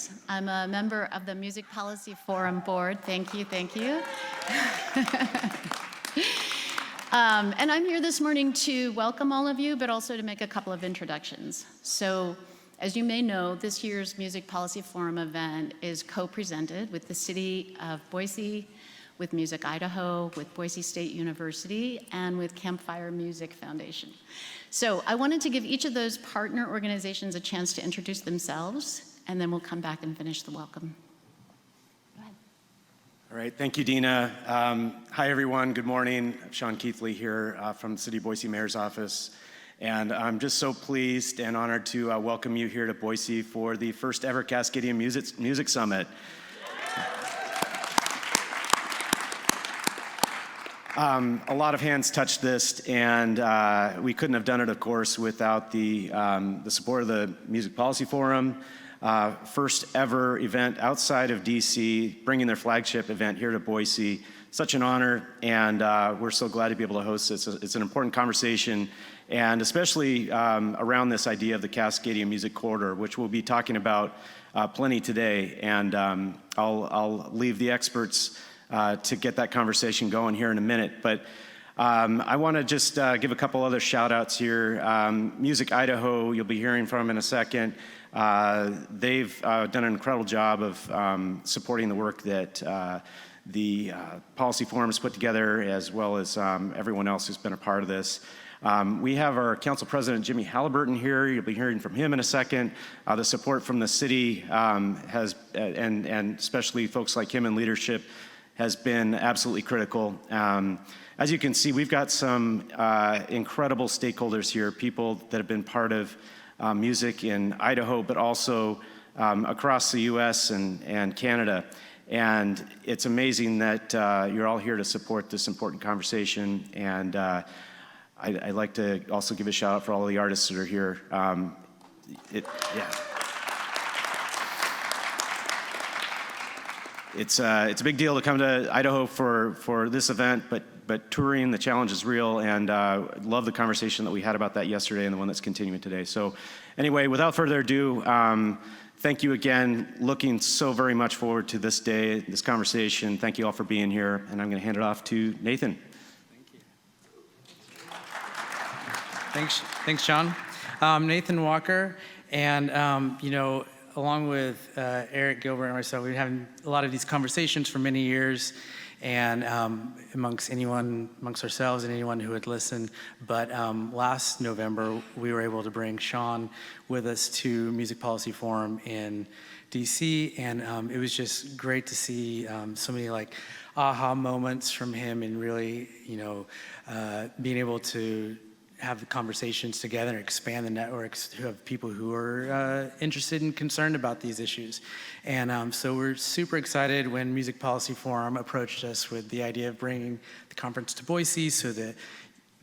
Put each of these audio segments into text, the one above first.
Grace. I'm a member of the Music Policy Forum Board. Thank you, thank you. And I'm here this morning to welcome all of you, but also to make a couple of introductions. So, as you may know, this year's Music Policy Forum event is co-presented with the City of Boise, with Music Idaho, with Boise State University, and with Campfire Music Foundation. So I wanted to give each of those partner organizations a chance to introduce themselves, and then we'll come back and finish the welcome. Go ahead. All right, thank you, Dena. Hi, everyone. Good morning. I'm Sean Keithley here from the City of Boise Mayor's Office. And I'm just so pleased and honored to welcome you here to Boise for the first ever Cascadia Music Summit. A lot of hands touched this, and we couldn't have done it, of course, without the support of the Music Policy Forum. First ever event outside of DC, bringing their flagship event here to Boise. Such an honor, and we're so glad to be able to host this. It's an important conversation, and especially around this idea of the Cascadia Music Corridor, which we'll be talking about plenty today. And I'll leave the experts to get that conversation going here in a minute. But I want to just give a couple other shout outs here. Music Idaho, you'll be hearing from in a second. They've done an incredible job of supporting the work that the Policy Forum has put together, as well as everyone else who's been a part of this. We have our Council President, Jimmy Halliburton, here. You'll be hearing from him in a second. The support from the city has, and especially folks like him in leadership, has been absolutely critical. As you can see, we've got some incredible stakeholders here, people that have been part of music in Idaho, but also across the US and Canada. And it's amazing that you're all here to support this important conversation. And I'd like to also give a shout out for all the artists that are here. It's a big deal to come to Idaho for this event, but touring, the challenge is real, and love the conversation that we had about that yesterday and the one that's continuing today. So anyway, without further ado, thank you again. Looking so very much forward to this day, this conversation. Thank you all for being here, and I'm going to hand it off to Nathan. Thank you. Thanks, Sean. Nathan Walker, and along with Eric Gilbert and myself, we've been having a lot of these conversations for many years, and amongst ourselves and anyone who would listen. But last November, we were able to bring Sean with us to Music Policy Forum in DC, and it was just great to see so many aha moments from him, and really, being able to have the conversations together and expand the networks to have people who are interested and concerned about these issues. And so we're super excited when Music Policy Forum approached us with the idea of bringing the conference to Boise so that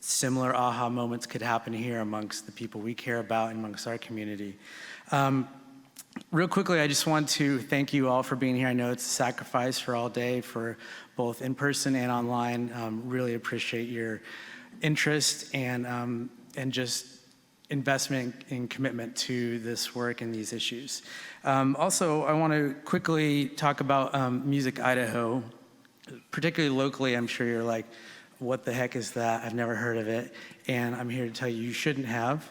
similar aha moments could happen here amongst the people we care about and amongst our community. Real quickly, I just want to thank you all for being here. I know it's a sacrifice for all day, for both in person and online. Really appreciate your interest and just investment and commitment to this work and these issues. Also, I want to quickly talk about Music Idaho, particularly locally. I'm sure you're like, what the heck is that? I've never heard of it. And I'm here to tell you, you shouldn't have.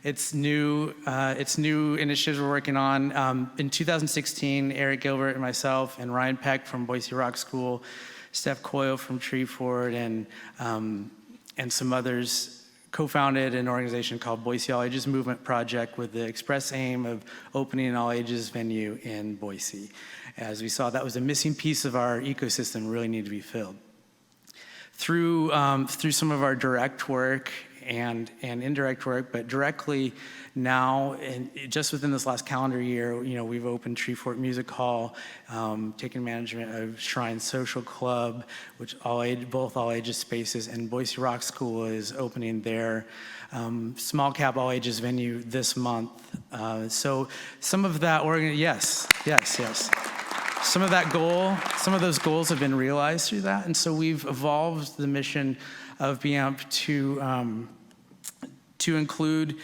It's new initiatives we're working on. In 2016, Eric Gilbert and myself and Ryan Peck from Boise Rock School, Steph Coyle from Treefort, and some others co-founded an organization called Boise All Ages Movement Project with the express aim of opening an all ages venue in Boise. As we saw, that was a missing piece of our ecosystem, really needed to be filled. Through some of our direct work and indirect work, but directly now, and just within this last calendar year, we've opened Treefort Music Hall, taken management of Shrine Social Club, which both all ages spaces, and Boise Rock School is opening their small cap all ages venue this month. So some of that yes. Some of those goals have been realized through that, and so we've evolved the mission of being able to include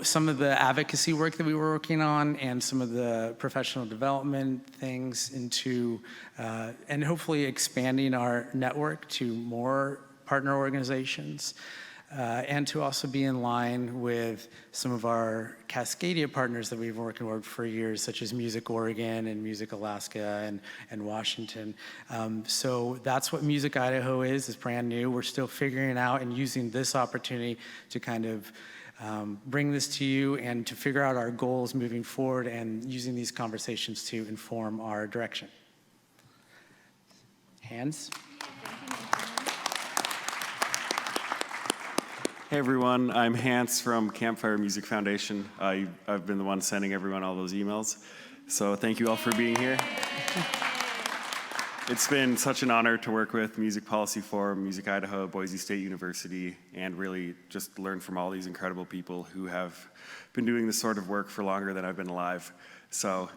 some of the advocacy work that we were working on and some of the professional development things into, and hopefully expanding our network to more partner organizations, and to also be in line with some of our Cascadia partners that we've been working with for years, such as Music Oregon and Music Alaska and Washington. So that's what Music Idaho is brand new. We're still figuring it out and using this opportunity to kind of bring this to you and to figure out our goals moving forward and using these conversations to inform our direction. Hands? Hey everyone, I'm Hans from Campfire Music Foundation. I've been the one sending everyone all those emails. So thank you all for being here. It's been such an honor to work with Music Policy Forum, Music Idaho, Boise State University, and really just learn from all these incredible people who have been doing this sort of work for longer than I've been alive. So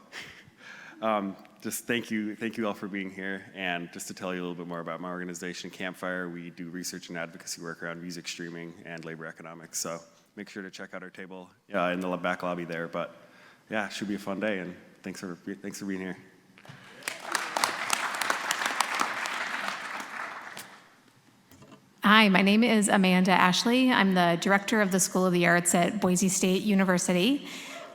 just thank you all for being here. And just to tell you a little bit more about my organization, Campfire, we do research and advocacy work around music streaming and labor economics. So make sure to check out our table in the back lobby there. But yeah, it should be a fun day, and thanks for being here. Hi, my name is Amanda Ashley. I'm the director of the School of the Arts at Boise State University.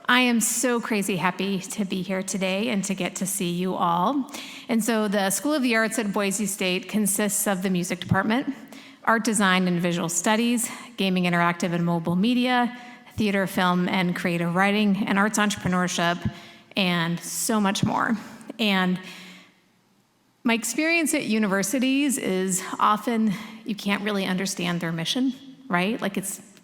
I am so crazy happy to be here today and to get to see you all. And so the School of the Arts at Boise State consists of the music department, art design and visual studies, gaming, interactive and mobile media, theater, film, and creative writing, and arts entrepreneurship, and so much more. And my experience at universities is often you can't really understand their mission, right? Like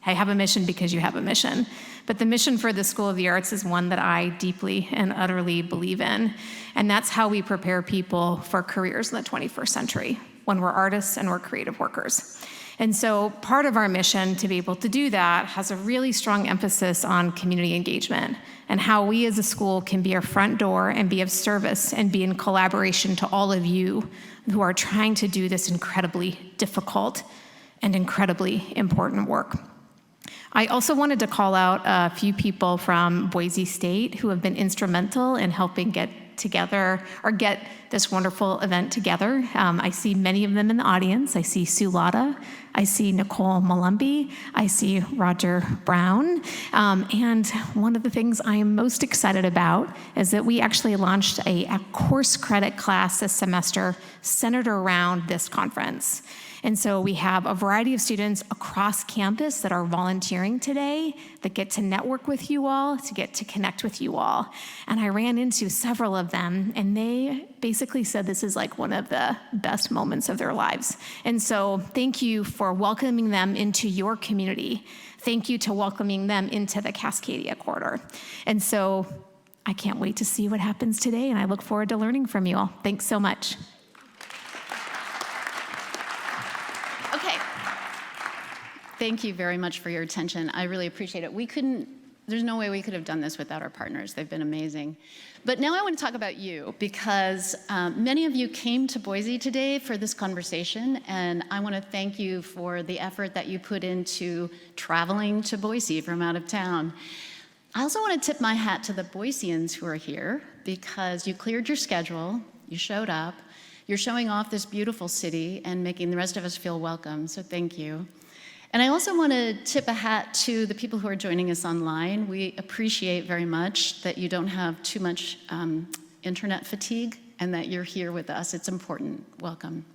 I have a mission because you have a mission. But the mission for the School of the Arts is one that I deeply and utterly believe in. And that's how we prepare people for careers in the 21st century, when we're artists and we're creative workers. And so part of our mission to be able to do that has a really strong emphasis on community engagement and how we as a school can be a front door and be of service and be in collaboration to all of you who are trying to do this incredibly difficult and incredibly important work. I also wanted to call out a few people from Boise State who have been instrumental in helping get together or get this wonderful event together. I see many of them in the audience. I see Sue Latta, I see Nicole Malumbi, I see Roger Brown. And one of the things I am most excited about is that we actually launched a course credit class this semester centered around this conference. And so we have a variety of students across campus that are volunteering today that get to network with you all, to get to connect with you all. And I ran into several of them, and they basically said this is like one of the best moments of their lives. And so thank you for welcoming them into your community. Thank you to welcoming them into the Cascadia corridor. And so I can't wait to see what happens today, and I look forward to learning from you all. Thanks so much. Thank you very much for your attention. I really appreciate it. There's no way we could have done this without our partners. They've been amazing. But now I want to talk about you because many of you came to Boise today for this conversation, and I want to thank you for the effort that you put into traveling to Boise from out of town. I also want to tip my hat to the Boiseans who are here because you cleared your schedule, you showed up, you're showing off this beautiful city and making the rest of us feel welcome, so thank you. And I also want to tip a hat to the people who are joining us online. We appreciate very much that you don't have too much internet fatigue and that you're here with us. It's important. Welcome.